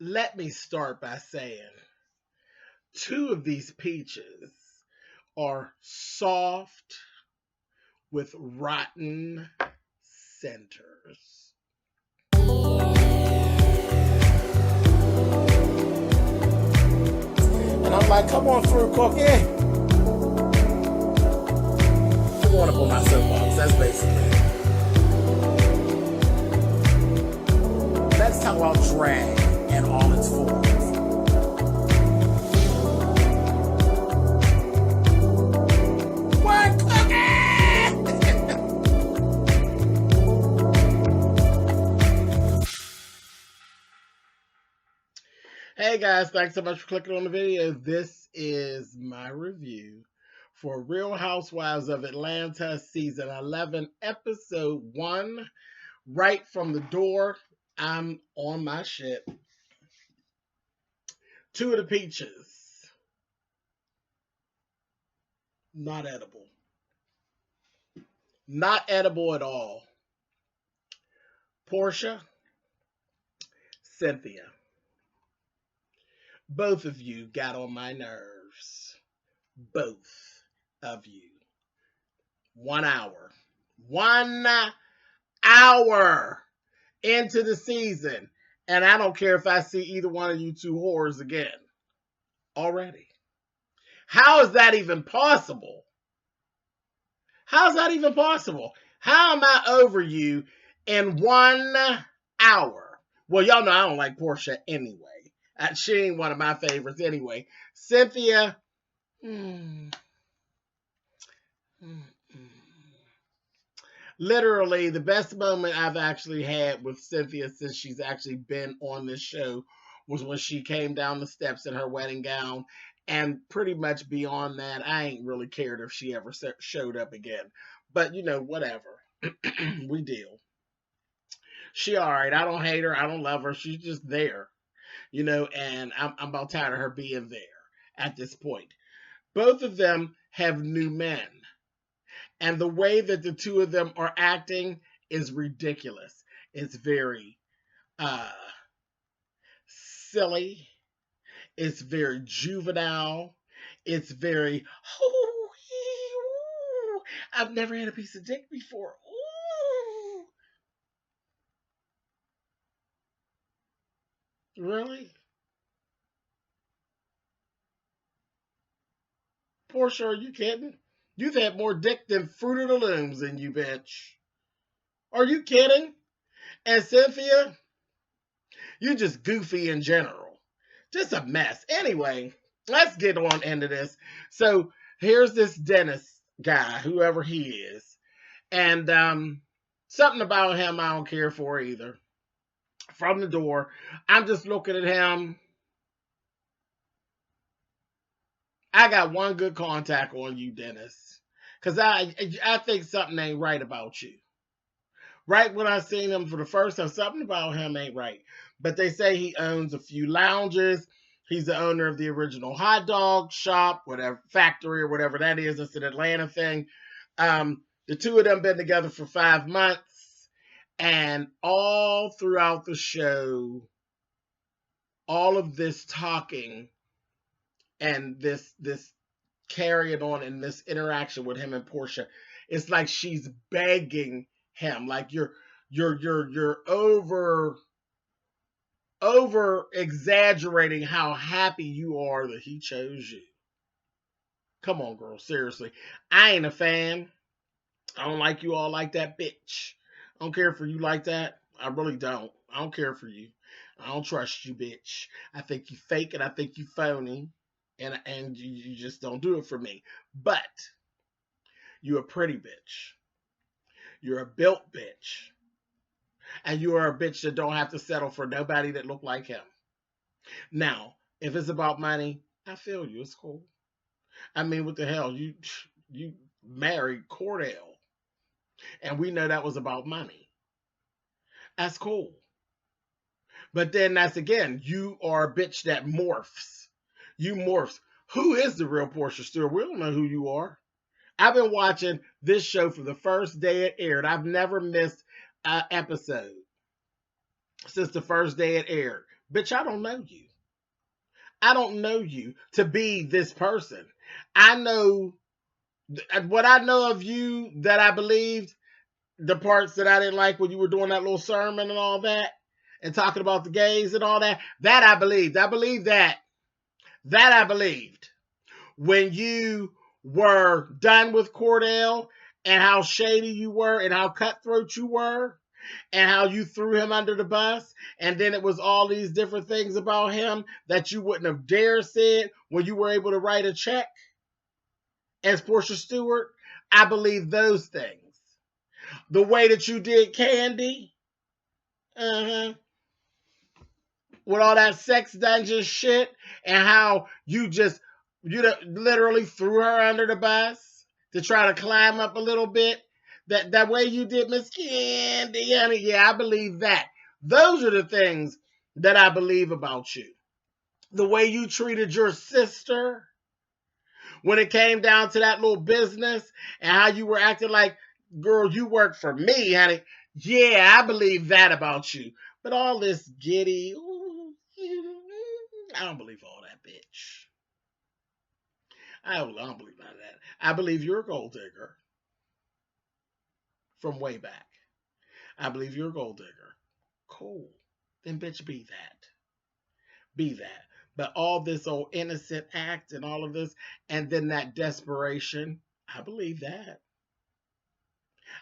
let me start by saying two of these peaches are soft with rotten centers. And I'm like, come on, fruit cookie. I'm going up on my soapbox. That's basically it. Let's talk about drag in all its forms. What cookie? Hey guys, thanks so much for clicking on the video. This is my review for Real Housewives of Atlanta Season 11, Episode 1. Right from the door, I'm on my shit. Two of the peaches, not edible. Not edible at all. Portia, Cynthia. Both of you got on my nerves. Both of you. 1 hour. 1 hour into the season. And I don't care if I see either one of you two whores again. Already. How is that even possible? How is that even possible? How am I over you in 1 hour? Well, y'all know I don't like Portia anyway. She ain't one of my favorites anyway. Cynthia. Literally, the best moment I've actually had with Cynthia since she's actually been on this show was when she came down the steps in her wedding gown. And pretty much beyond that, I ain't really cared if she ever showed up again. But, you know, whatever. We deal. She all right. I don't hate her. I don't love her. She's just there. You know, and I'm about tired of her being there at this point. Both of them have new men. And the way that the two of them are acting is ridiculous. It's very silly. It's very juvenile. It's very, I've never had a piece of dick before. Ooh. Really? Portia, are you kidding? You've had more dick than Fruit of the Looms in you, bitch. Are you kidding? And Cynthia, you just goofy in general. Just a mess. Anyway, let's get on into this. So here's this dentist guy, whoever he is. And something about him I don't care for either. From the door, I'm just looking at him. I got one good contact on you, Dennis. Because I think something ain't right about you. Right when I seen him for the first time, something about him ain't right. But they say he owns a few lounges. He's the owner of the original hot dog shop, whatever, factory or whatever that is. It's an Atlanta thing. The two of them been together for 5 months. And all throughout the show, all of this talking and this carrying on in this interaction with him and Portia, it's like she's begging him, like you're over exaggerating how happy you are that he chose you. Come on, girl, seriously. I ain't a fan. I don't like you all like that, bitch. I don't care for you like that. I really don't. I don't care for you. I don't trust you, bitch. I think you fake and I think you phony. And you just don't do it for me. But you're a pretty bitch. You're a built bitch. And you are a bitch that don't have to settle for nobody that look like him. Now, if it's about money, I feel you. It's cool. I mean, what the hell? You married Cordell. And we know that was about money. That's cool. But then that's again, you are a bitch that morphs. You morphs. Who is the real Portia Stewart? We don't know who you are. I've been watching this show from the first day it aired. I've never missed an episode since the first day it aired. Bitch, I don't know you. I don't know you to be this person. I know what I know of you that I believed, the parts that I didn't like when you were doing that little sermon and all that, and talking about the gays and all that. That I believed. I believed that. That I believed. When you were done with Cordell and how shady you were and how cutthroat you were and how you threw him under the bus, and then it was all these different things about him that you wouldn't have dared said when you were able to write a check as Portia Stewart. I believe those things. The way that you did Candy, uh-huh, with all that sex dungeon shit, and how you literally threw her under the bus to try to climb up a little bit. That way you did Miss Candy, honey. Yeah, I believe that. Those are the things that I believe about you. The way you treated your sister when it came down to that little business, and how you were acting like, girl, you work for me, honey. Yeah, I believe that about you. But all this giddy, ooh, I don't believe all that, bitch. I don't believe none of that. I believe you're a gold digger from way back. I believe you're a gold digger. Cool. Then, bitch, be that. Be that. But all this old innocent act and all of this, and then that desperation, I believe that.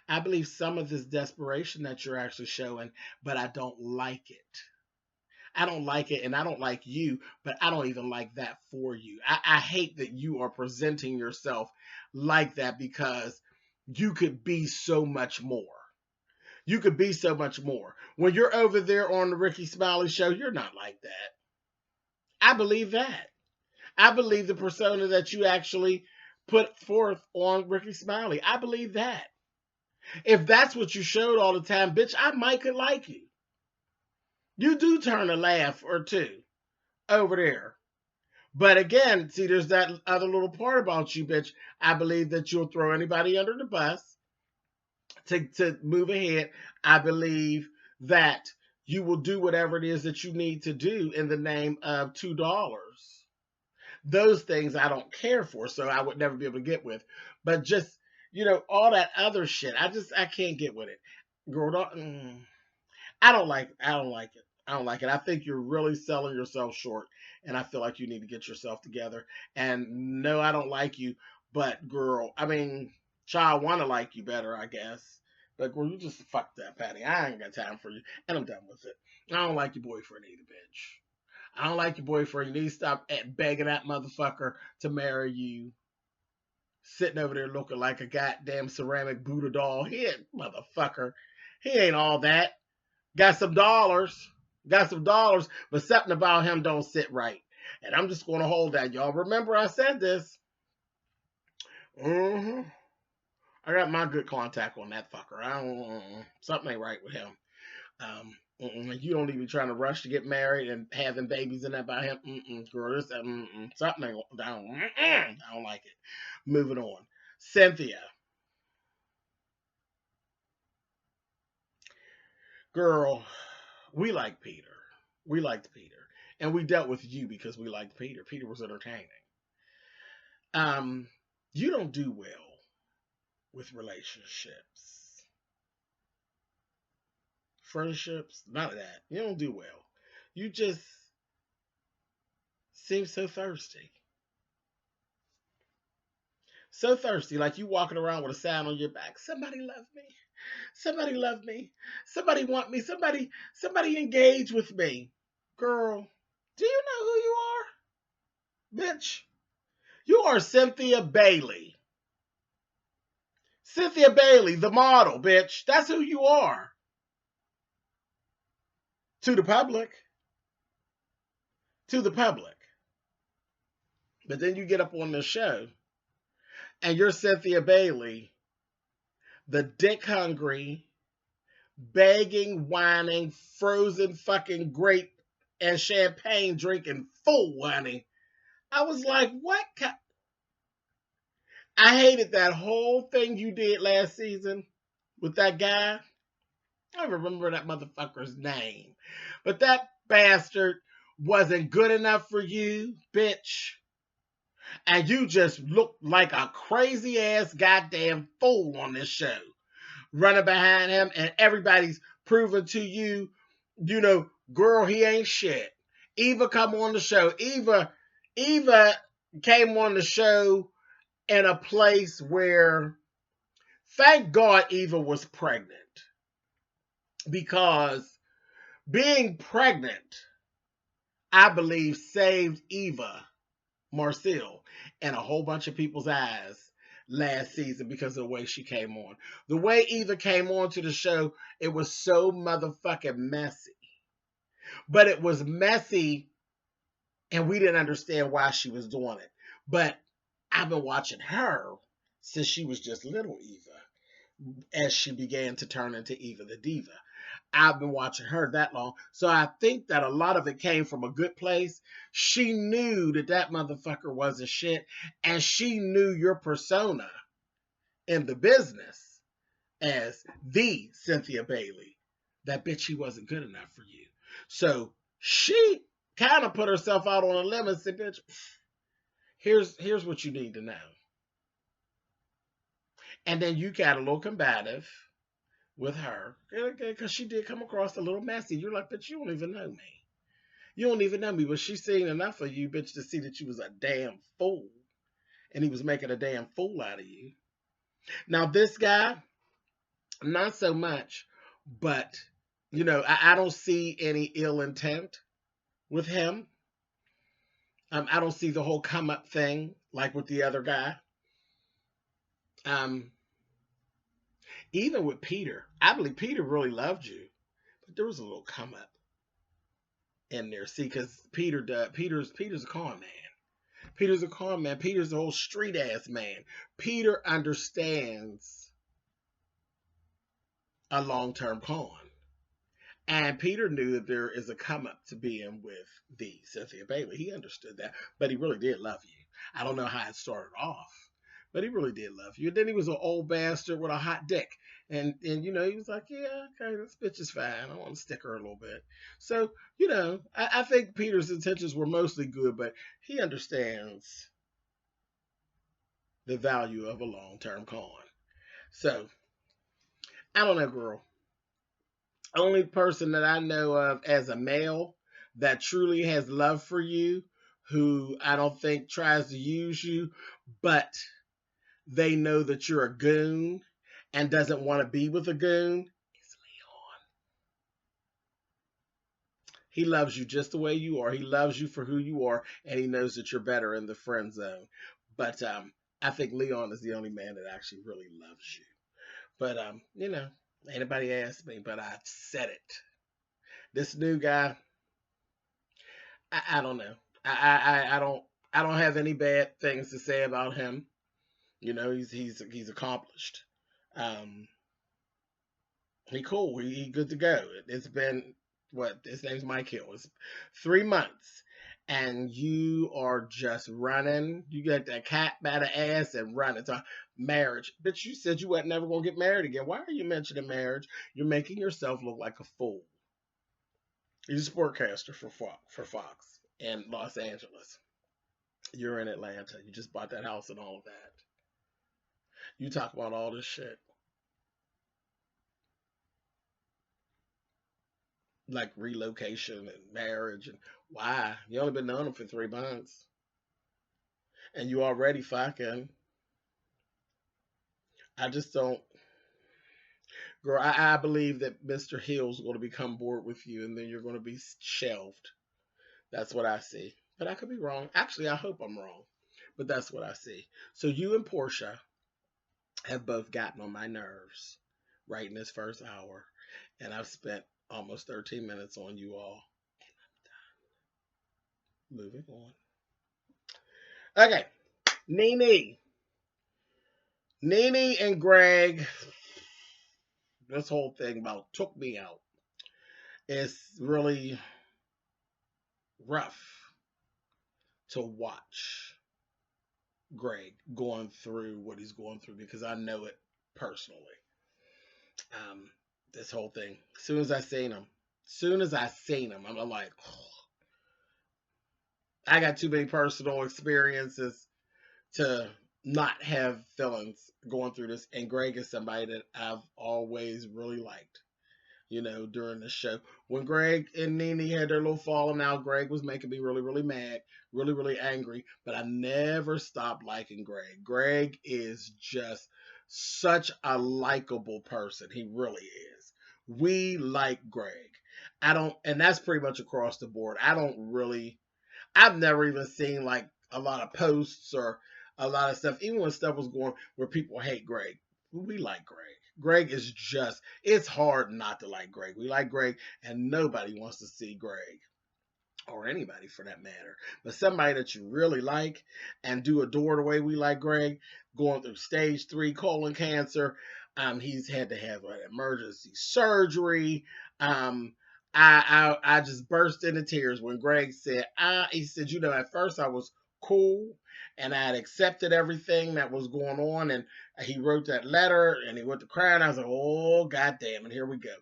I believe some of this desperation that you're actually showing, but I don't like it. I don't like it, and I don't like you, but I don't even like that for you. I hate that you are presenting yourself like that, because you could be so much more. You could be so much more. When you're over there on the Ricky Smiley show, you're not like that. I believe that. I believe the persona that you actually put forth on Ricky Smiley. I believe that. If that's what you showed all the time, bitch, I might could like you. You do turn a laugh or two over there. But again, see, there's that other little part about you, bitch. I believe that you'll throw anybody under the bus to move ahead. I believe that you will do whatever it is that you need to do in the name of $2. Those things I don't care for, so I would never be able to get with. But just, all that other shit, I can't get with it. Girl, I don't like it. I don't like it. I don't like it. I think you're really selling yourself short, and I feel like you need to get yourself together. And no, I don't like you, but girl, I mean, child, want to like you better, I guess. But girl, you just fuck that, Patty. I ain't got time for you, and I'm done with it. I don't like your boyfriend either, bitch. I don't like your boyfriend. You need to stop begging that motherfucker to marry you. Sitting over there looking like a goddamn ceramic Buddha doll. Motherfucker. He ain't all that. Got some dollars. Got some dollars, but something about him don't sit right. And I'm just going to hold that. Y'all remember I said this. Mm-hmm. I got my good contact on that fucker. Something ain't right with him. You don't even be trying to rush to get married and having babies and that by him. Girl, something ain't down. I don't like it. Moving on. Cynthia. Girl, we like Peter. We liked Peter. And we dealt with you because we liked Peter. Peter was entertaining. Um, you don't do well with relationships. Friendships, none of that. You don't do well. You just seem so thirsty. So thirsty, like you walking around with a sign on your back. Somebody love me. Somebody love me. Somebody want me. Somebody engage with me. Girl, do you know who you are? Bitch, you are Cynthia Bailey. Cynthia Bailey, the model, bitch. That's who you are. To the public. To the public. But then you get up on the show and you're Cynthia Bailey, the dick hungry, begging, whining, frozen fucking grape and champagne drinking fool, honey. I was like, what? I hated that whole thing you did last season with that guy. I don't remember that motherfucker's name. But that bastard wasn't good enough for you, bitch. And you just look like a crazy ass goddamn fool on this show, running behind him, and everybody's proving to you, girl, he ain't shit. Eva come on the show. Eva came on the show in a place where, thank God Eva was pregnant, because being pregnant, I believe, saved Eva Marcel in a whole bunch of people's eyes last season because of the way she came on. The way Eva came on to the show, it was so motherfucking messy. But it was messy, and we didn't understand why she was doing it. But I've been watching her since she was just little Eva, as she began to turn into Eva the Diva. I've been watching her that long. So I think that a lot of it came from a good place. She knew that motherfucker wasn't shit. And she knew your persona in the business as the Cynthia Bailey. That bitch, she wasn't good enough for you. So she kind of put herself out on a limb and said, bitch, here's what you need to know. And then you got a little combative with her, because she did come across a little messy. You're like, bitch, you don't even know me. You don't even know me. But she's seen enough of you, bitch, to see that you was a damn fool. And he was making a damn fool out of you. Now, this guy, not so much. But, I don't see any ill intent with him. I don't see the whole come up thing like with the other guy. Even with Peter, I believe Peter really loved you. But there was a little come up in there. See, because Peter's a con man. Peter's a con man. Peter's a whole street ass man. Peter understands a long-term con. And Peter knew that there is a come up to being with the Cynthia Bailey. He understood that. But he really did love you. I don't know how it started off, but he really did love you. And then he was an old bastard with a hot dick. And he was like, yeah, okay, this bitch is fine. I want to stick her a little bit. So, I think Peter's intentions were mostly good, but he understands the value of a long-term con. So, I don't know, girl. Only person that I know of as a male that truly has love for you, who I don't think tries to use you, but they know that you're a goon and doesn't want to be with a goon, is Leon. He loves you just the way you are. He loves you for who you are, and he knows that you're better in the friend zone. But I think Leon is the only man that actually really loves you. But anybody asked me, but I said it. This new guy, I don't know. I don't have any bad things to say about him. He's accomplished. He cool. He good to go. It's been his name's Mike Hill. It's 3 months, and you are just running. You got that cat by the ass and running to marriage. But you said you weren't never gonna get married again. Why are you mentioning marriage? You're making yourself look like a fool. He's a sportcaster for Fox in Los Angeles. You're in Atlanta. You just bought that house and all of that. You talk about all this shit. Like relocation and marriage, and why? You only been known him for 3 months. And you already fucking. I just don't. Girl, I believe that Mr. Hill's going to become bored with you, and then you're going to be shelved. That's what I see. But I could be wrong. Actually, I hope I'm wrong. But that's what I see. So you and Portia have both gotten on my nerves right in this first hour. And I've spent almost 13 minutes on you all. And I'm done. Moving on. Okay. Nene and Greg. This whole thing about took me out. It's really rough to watch Greg going through what he's going through, because I know it personally. This whole thing. As soon as I seen him, Soon as I seen him, I'm like, oh, I got too many personal experiences to not have feelings going through this. And Greg is somebody that I've always really liked, during the show. When Greg and Nene had their little falling out, Greg was making me really, really mad, really, really angry. But I never stopped liking Greg. Greg is just such a likable person. He really is. We like Greg. And that's pretty much across the board. I've never even seen like a lot of posts or a lot of stuff, even when stuff was going where people hate Greg. We like Greg. Greg is just, it's hard not to like Greg. We like Greg, and nobody wants to see Greg, or anybody for that matter. But somebody that you really like and do adore the way we like Greg, going through stage 3 colon cancer. He's had to have an emergency surgery. I just burst into tears when Greg said, he said, at first I was cool and I had accepted everything that was going on. And he wrote that letter and he went to crying. I was like, oh, goddamn. And here we go.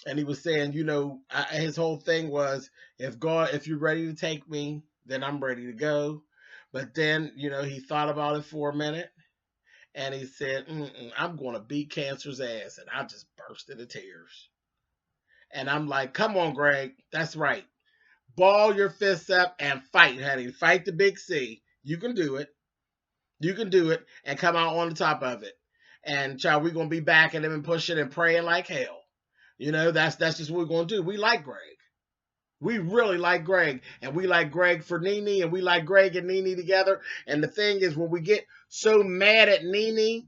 And he was saying, his whole thing was, if you're ready to take me, then I'm ready to go. But then, he thought about it for a minute and he said, I'm going to beat cancer's ass. And I just burst into tears. And I'm like, come on, Greg. That's right. Ball your fists up and fight, honey. Fight the big C. You can do it. You can do it and come out on the top of it. And child, we're going to be backing him and pushing and praying like hell. That's just what we're going to do. We like Greg. We really like Greg. And we like Greg for Nene. And we like Greg and Nene together. And the thing is, when we get so mad at Nene,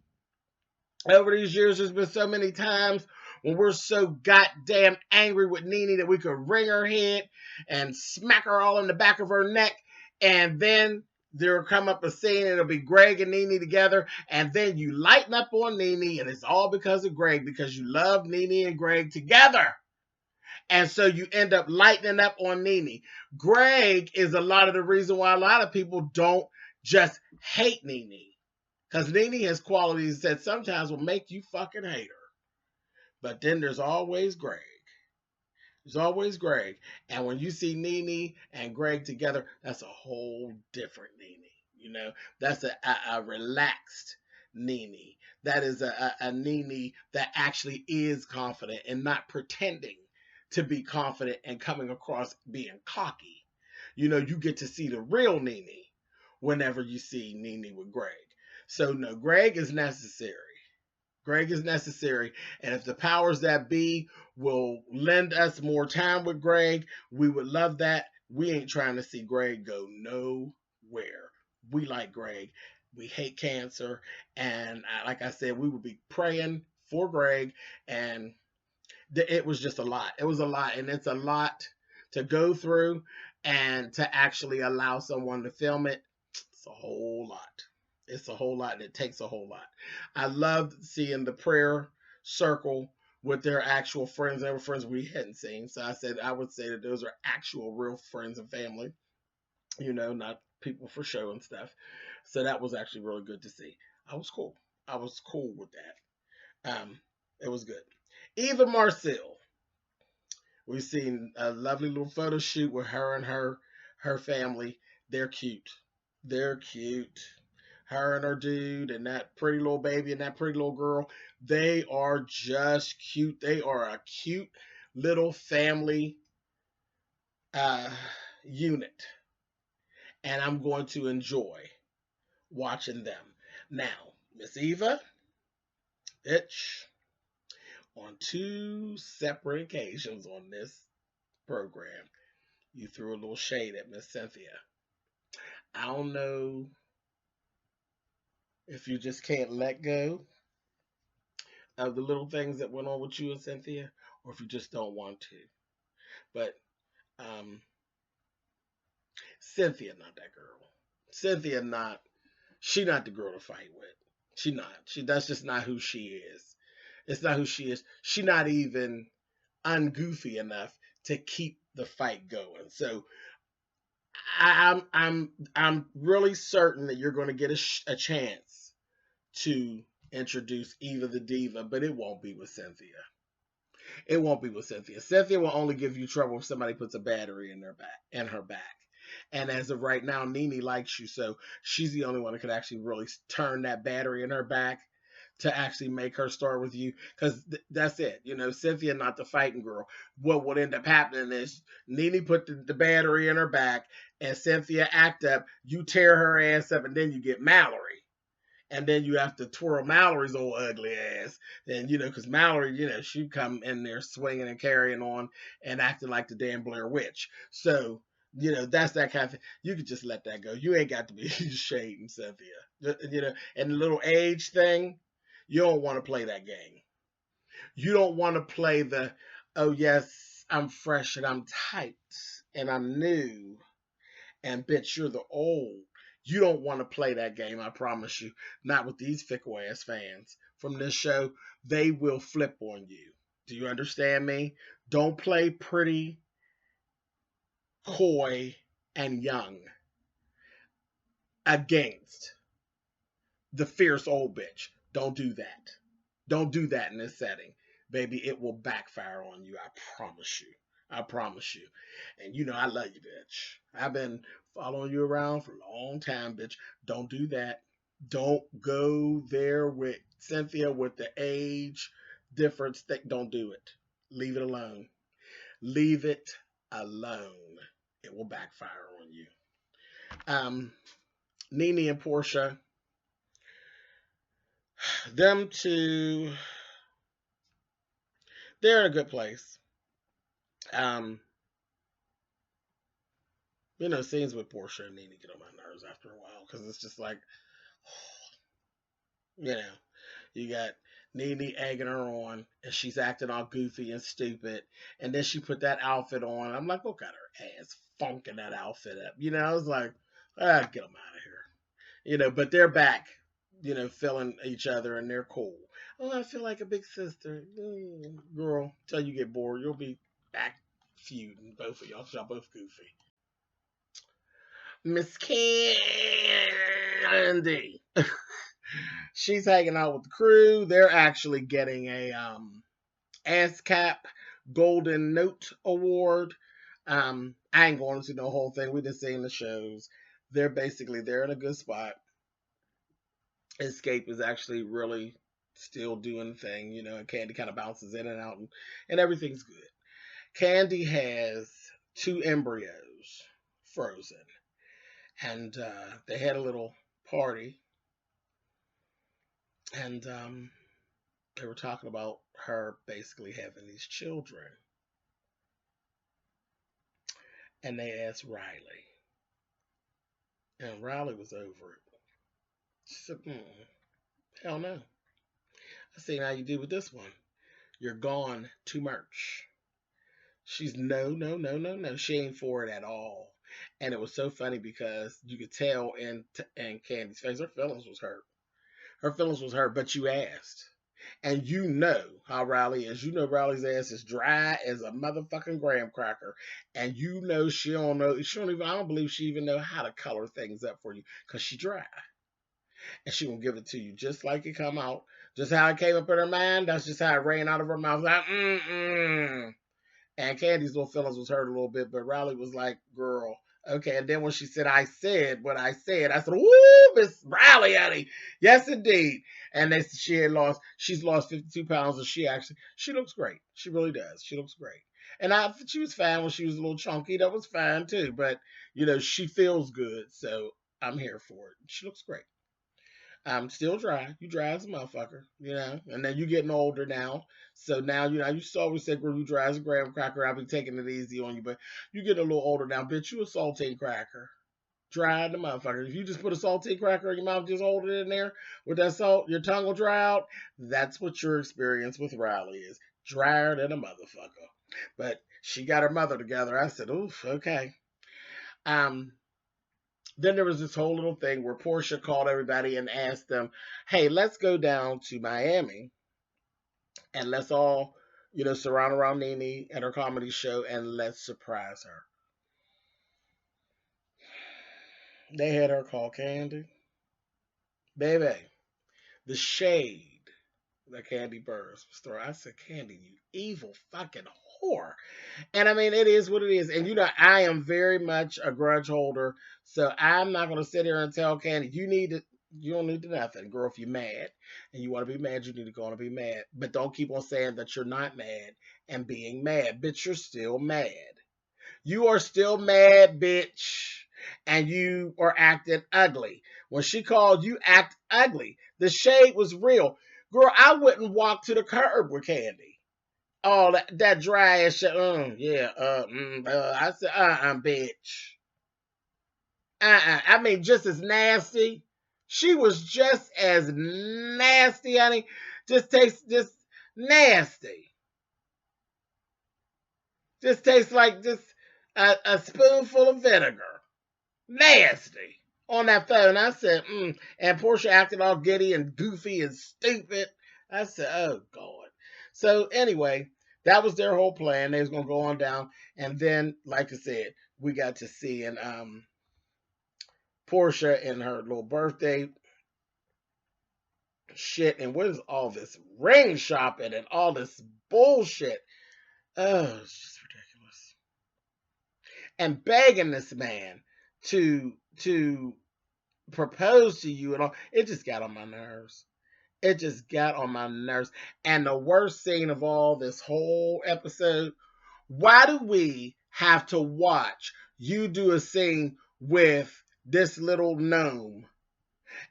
over these years, there's been so many times when we're so goddamn angry with Nene that we could wring her head and smack her all in the back of her neck. And then there'll come up a scene and it'll be Greg and Nene together. And then you lighten up on Nene and it's all because of Greg, because you love Nene and Greg together. And so you end up lightening up on Nene. Greg is a lot of the reason why a lot of people don't just hate Nene. Because Nene has qualities that sometimes will make you fucking hate her. But then there's always Greg. There's always Greg. And when you see Nene and Greg together, that's a whole different Nene. That's a relaxed Nene. That is a Nene that actually is confident and not pretending to be confident and coming across being cocky. You get to see the real Nene whenever you see Nene with Greg. So no, Greg is necessary. Greg is necessary. And if the powers that be will lend us more time with Greg, we would love that. We ain't trying to see Greg go nowhere. We like Greg. We hate cancer. And like I said, we would be praying for Greg. And it was just a lot. It was a lot. And it's a lot to go through, and to actually allow someone to film it. It's a whole lot. It's a whole lot, and it takes a whole lot. I loved seeing the prayer circle with their actual friends. They were friends we hadn't seen. So I would say that those are actual real friends and family, not people for show and stuff. So that was actually really good to see. I was cool. I was cool with that. It was good. Eva Marcille. We've seen a lovely little photo shoot with her and her family. They're cute. They're cute. Her and her dude and that pretty little baby and that pretty little girl, they are just cute. They are a cute little family unit. And I'm going to enjoy watching them. Now, Miss Eva, bitch, on 2 separate occasions on this program, you threw a little shade at Miss Cynthia. I don't know if you just can't let go of the little things that went on with you and Cynthia, or if you just don't want to. But Cynthia not that girl. Cynthia she not the girl to fight with. She not. That's just not who she is. It's not who she is. She not even ungoofy enough to keep the fight going. So I'm really certain that you're going to get a chance to introduce Eva the Diva, but it won't be with Cynthia. It won't be with Cynthia. Cynthia will only give you trouble if somebody puts a battery in her back. And as of right now, Nene likes you, so she's the only one that could actually really turn that battery in her back to actually make her start with you. Because that's it. Cynthia not the fighting girl. What would end up happening is Nene put the battery in her back, and Cynthia act up. You tear her ass up, and then you get Mallory. And then you have to twirl Mallory's old ugly ass. And, because Mallory, she come in there swinging and carrying on and acting like the damn Blair Witch. So, that's that kind of thing. You could just let that go. You ain't got to be shading Cynthia. And the little age thing, you don't want to play that game. You don't want to play the, oh, yes, I'm fresh and I'm tight and I'm new. And bitch, you're the old. You don't want to play that game, I promise you. Not with these fickle ass fans from this show. They will flip on you. Do you understand me? Don't play pretty, coy, and young against the fierce old bitch. Don't do that. Don't do that in this setting. Baby, it will backfire on you. I promise you. I promise you. And I love you, bitch. I've been following you around for a long time, bitch. Don't do that. Don't go there with Cynthia with the age difference. Don't do it. Leave it alone. Leave it alone. It will backfire on you. Nene and Portia, them two, they're in a good place. Scenes with Portia and Nene get on my nerves after a while because it's just like, you got Nene egging her on and she's acting all goofy and stupid. And then she put that outfit on. I'm like, look at her ass funking that outfit up. I was like, get them out of here. But they're back, feeling each other and they're cool. Oh, I feel like a big sister. Girl, till you get bored, you'll be back feuding, both of y'all. Y'all both goofy. Miss Candy. She's hanging out with the crew. They're actually getting a ASCAP Golden Note Award. I ain't going to the whole thing. We just seen the shows. They're in a good spot. Escape is actually really still doing the thing, and Candy kind of bounces in and out, and everything's good. Candy has 2 embryos frozen, and they had a little party, and they were talking about her basically having these children. And they asked Riley, and Riley was over it. She said, hell no. I seen how you do with this one. You're gone too much. She's no. She ain't for it at all. And it was so funny because you could tell in Candy's face, her feelings was hurt. Her feelings was hurt, but you asked. And you know how Riley is. You know Riley's ass is dry as a motherfucking graham cracker. And you know she don't know, I don't believe she even know how to color things up for you. Because she dry. And she gonna give it to you just like it come out. Just how it came up in her mind, that's just how it ran out of her mouth. Like, And Candy's little feelings was hurt a little bit, but Riley was like, girl, okay. And then when she said, I said what I said, I said, woo, Miss Riley, honey. Yes, indeed. And she's lost 52 pounds, and she looks great. She really does. She looks great. And she was fine when she was a little chunky. That was fine too. But, she feels good. So I'm here for it. She looks great. I'm still dry. You dry as a motherfucker, And then you getting older now. So now, you used to always say, girl, you dry as a graham cracker. I'll be taking it easy on you. But you getting a little older now. Bitch, you a saltine cracker. Dry the motherfucker. If you just put a saltine cracker in your mouth, just hold it in there with that salt, your tongue will dry out. That's what your experience with Riley is. Drier than a motherfucker. But she got her mother together. I said, oof, okay. Then there was this whole little thing where Portia called everybody and asked them, hey, let's go down to Miami and let's all, surround around Nene at her comedy show and let's surprise her. They had her call Candy. Baby, the shade The Candy Burrs store. I said, Candy, you evil fucking whore. And I mean, it is what it is. And you know, I am very much a grudge holder. So I'm not going to sit here and tell Candy, you don't need to nothing. Girl, if you're mad and you want to be mad, you need to go on and be mad. But don't keep on saying that you're not mad and being mad. Bitch, you're still mad. You are still mad, bitch. And you are acting ugly. When she called you act ugly, the shade was real. Girl, I wouldn't walk to the curb with Candy. Oh, that dry ass shit. I said, bitch. I mean, just as nasty. She was just as nasty, honey. Just tastes just nasty. Just tastes like just a spoonful of vinegar. Nasty. On that phone, I said, And Portia acted all giddy and goofy and stupid. I said, oh, God. So, anyway, that was their whole plan. They was going to go on down. And then, like I said, we got to see Portia in her little birthday shit. And what is all this ring shopping and all this bullshit? Oh, it's just ridiculous. And begging this man to propose to you and all. It just got on my nerves. It just got on my nerves. And the worst scene of all this whole episode, why do we have to watch you do a scene with this little gnome?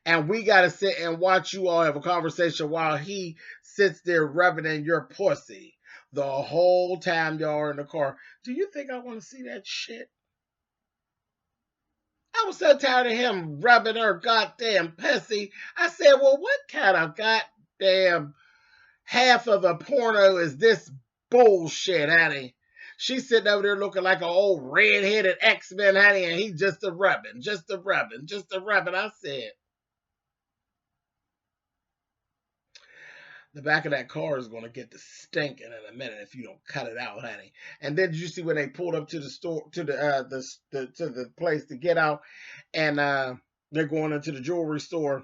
And we got to sit and watch you all have a conversation while he sits there rubbing in your pussy the whole time y'all are in the car. Do you think I want to see that shit? I was so tired of him rubbing her goddamn pussy. I said, well, what kind of goddamn half of a porno is this bullshit, honey? She's sitting over there looking like an old red-headed X-Men, honey, and he just a rubbing, just a rubbing, just a rubbing. I said, the back of that car is going to get to stinking in a minute if you don't cut it out, honey. And then did you see when they pulled up to the store, to the place to get out, and they're going into the jewelry store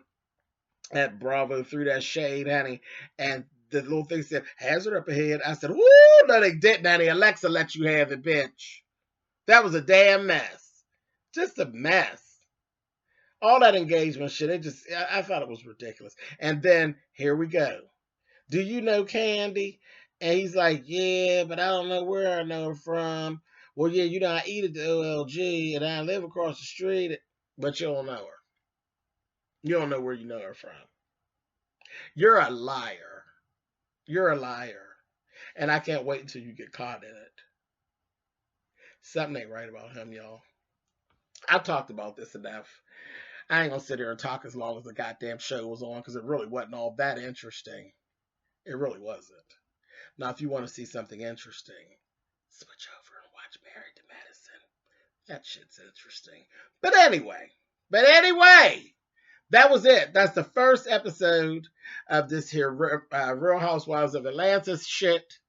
at Bravo through that shade, honey, and the little thing said, hazard up ahead. I said, woo, no, they didn't, honey. Alexa let you have it, bitch. That was a damn mess. Just a mess. All that engagement shit, I thought it was ridiculous. And then, here we go. Do you know Candy? And he's like, yeah, but I don't know where I know her from. Well, yeah, you know, I eat at the OLG, and I live across the street, but you don't know her. You don't know where you know her from. You're a liar. You're a liar. And I can't wait until you get caught in it. Something ain't right about him, y'all. I talked about this enough. I ain't gonna sit here and talk as long as the goddamn show was on because it really wasn't all that interesting. It really wasn't. Now, if you want to see something interesting, switch over and watch Married to Medicine. That shit's interesting. But anyway, that was it. That's the first episode of this here Real Housewives of Atlanta shit.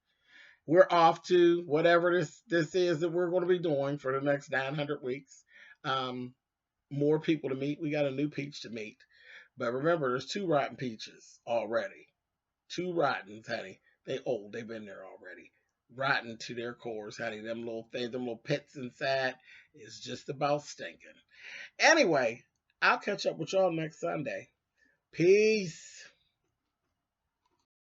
We're off to whatever this is that we're going to be doing for the next 900 weeks. More people to meet. We got a new peach to meet. But remember, there's 2 rotten peaches already. 2 rottens, honey. They old. They've been there already. Rotten to their cores, honey. Them little things, them little pits inside is just about stinking. Anyway, I'll catch up with y'all next Sunday. Peace.